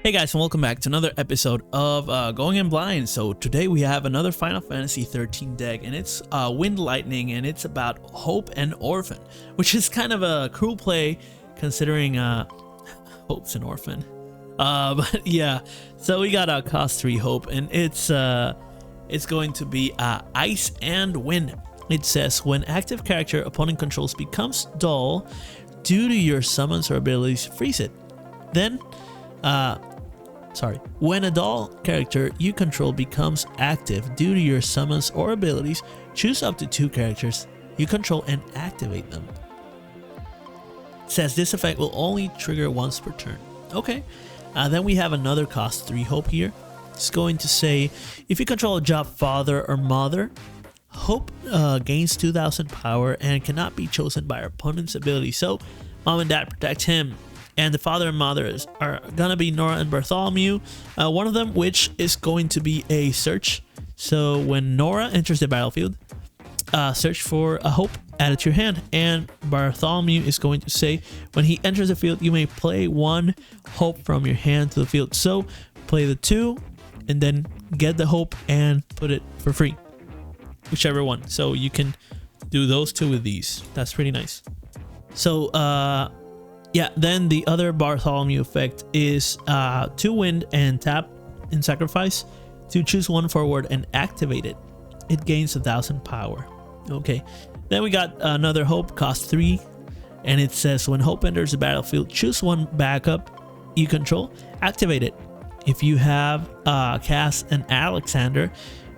Hey guys, and welcome back to another episode of Going in Blind. So today we have another Final Fantasy 13 deck, and it's Wind Lightning, and it's about Hope and Orphan, which is kind of a cruel play considering Hope's an orphan. But yeah, so we got a cost 3 Hope, and it's going to be Ice and Wind. It says when active character opponent controls becomes dull due to your summons or abilities, freeze it. Then when a dull character you control becomes active due to your summons or abilities, choose up to 2 characters you control and activate them. It says this effect will only trigger once per turn. Okay, then we have another cost 3 Hope here. It's going to say if you control a job father or mother, Hope gains 2000 power and cannot be chosen by our opponent's ability. So mom and dad protect him. And the father and mother are gonna be Nora and Bartholomew. One of them, which is going to be a search. So when Nora enters the battlefield, search for a Hope, add it to your hand. And Bartholomew is going to say when he enters the field, you may play 1 Hope from your hand to the field. So play the 2 and then get the Hope and put it for free, whichever one. So you can do those 2 with these. That's pretty nice. So yeah, then the other Bartholomew effect is 2 wind and tap in sacrifice to choose 1 forward and activate it. It gains 1000 power. Okay, then we got another Hope, cost 3, and it says when Hope enters the battlefield, choose 1 backup you control, activate it. If you have cast an Alexander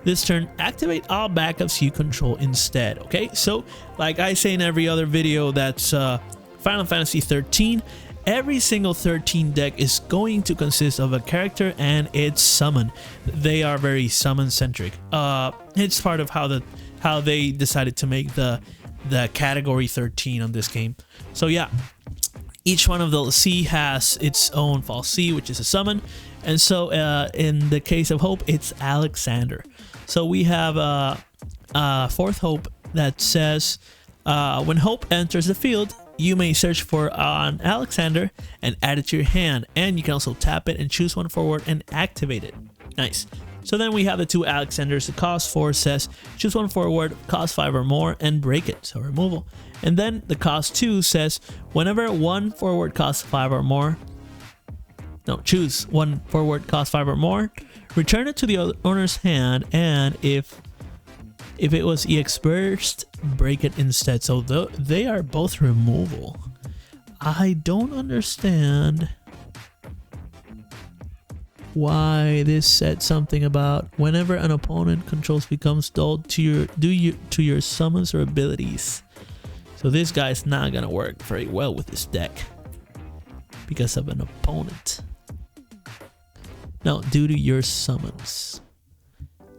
this turn, activate all backups you control instead. Okay, so like I say in every other video, that's Final Fantasy 13, every single 13 deck is going to consist of a character and its summon. They are very summon centric. It's part of how they decided to make the category 13 on this game. So yeah, each one of the C has its own false C, which is a summon. And so in the case of Hope, it's Alexander. So we have a 4th Hope that says when Hope enters the field, you may search for an Alexander and add it to your hand, and you can also tap it and choose 1 forward and activate it. Nice. So then we have the 2 Alexanders. The cost 4 says choose 1 forward, cost 5 or more, and break it, so removal. And then the cost 2 says whenever 1 forward costs 5 or more, choose 1 forward cost 5 or more, return it to the owner's hand, and if it was EX burst, break it instead. So they are both removal. I don't understand why this said something about whenever an opponent controls becomes dull to your summons or abilities. So this guy's not gonna work very well with this deck because of an opponent. No, due to your summons.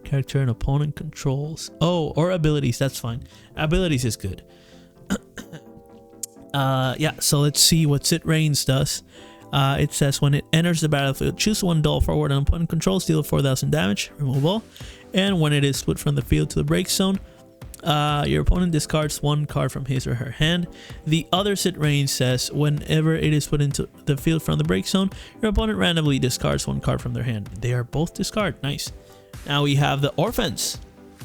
Character and opponent controls. Oh, or abilities, that's fine. Abilities is good. Yeah, so let's see what Sit Reigns does. It says when it enters the battlefield, choose 1 dull forward and opponent controls, deal 4000 damage, remove all. And when it is put from the field to the break zone, your opponent discards 1 card from his or her hand. The other Sit Reigns says whenever it is put into the field from the break zone, your opponent randomly discards 1 card from their hand. They are both discard. Nice. Now we have the Orphans.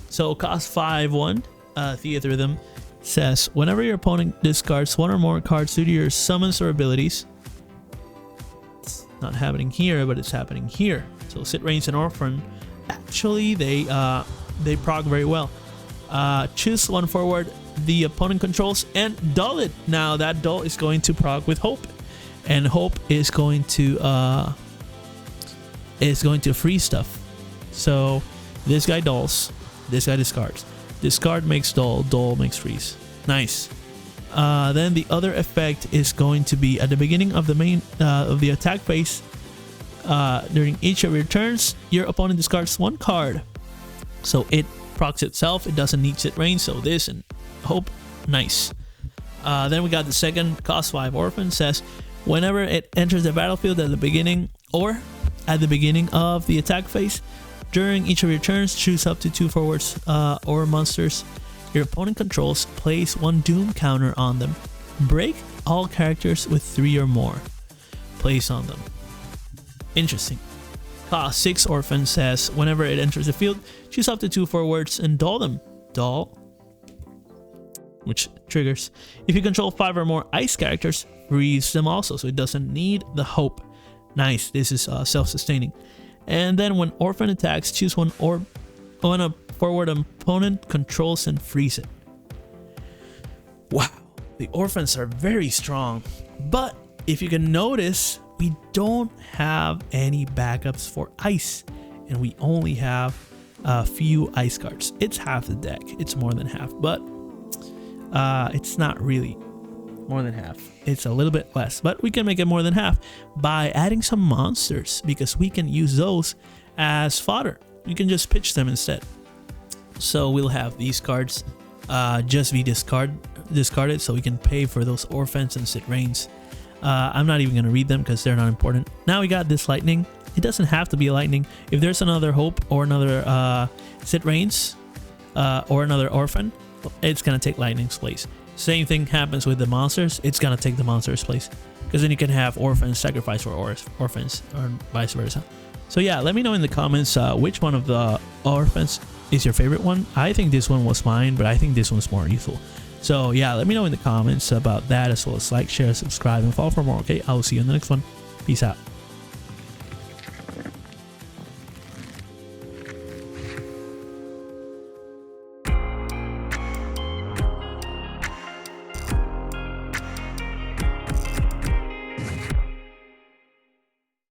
So cost 5/1 Theatrhythm says whenever your opponent discards 1 or more cards due to your summons or abilities. It's not happening here, but it's happening here. So Sit Reigns and Orphan, actually they proc very well. Choose 1 forward the opponent controls and dull it. Now that dull is going to proc with Hope, and Hope is going to freeze stuff. So this guy dulls, this guy discards. Discard makes dull, dull makes freeze. Nice. Then the other effect is going to be at the beginning of the main of the attack phase. During each of your turns, your opponent discards 1 card. So it procs itself. It doesn't need Sit Reigns. So this and Hope, nice. Then we got the second cost 5 Orphan says whenever it enters the battlefield at the beginning or at the beginning of the attack phase, during each of your turns, choose up to 2 forwards or monsters your opponent controls, place 1 doom counter on them, break all characters with 3 or more, place on them. Interesting. Cost 6 orphan says whenever it enters the field, choose up to 2 forwards and doll them. Doll, which triggers. If you control 5 or more ice characters, freeze them also, so it doesn't need the hope. Nice, this is self-sustaining. And then when orphan attacks, choose one orb on a forward opponent controls and freeze it. Wow, the orphans are very strong, but if you can notice, we don't have any backups for ice, and we only have a few ice cards. It's half the deck. It's more than half, but it's not really more than half. It's a little bit less, but we can make it more than half by adding some monsters, because we can use those as fodder. We can just pitch them instead. So we'll have these cards just be discarded, so we can pay for those orphans and sit reigns. I'm not even going to read them because they're not important. Now we got this lightning. It doesn't have to be a lightning. If there's another hope or another sit reigns or another orphan, it's going to take lightning's place. Same thing happens with the monsters. It's going to take the monster's place, because then you can have orphans sacrifice for orphans or vice versa. So yeah, let me know in the comments which one of the orphans is your favorite one. I think this one was mine, but I think this one's more useful. So yeah, let me know in the comments about that, as well as like, share, subscribe, and follow for more. Okay, I will see you in the next one. Peace out.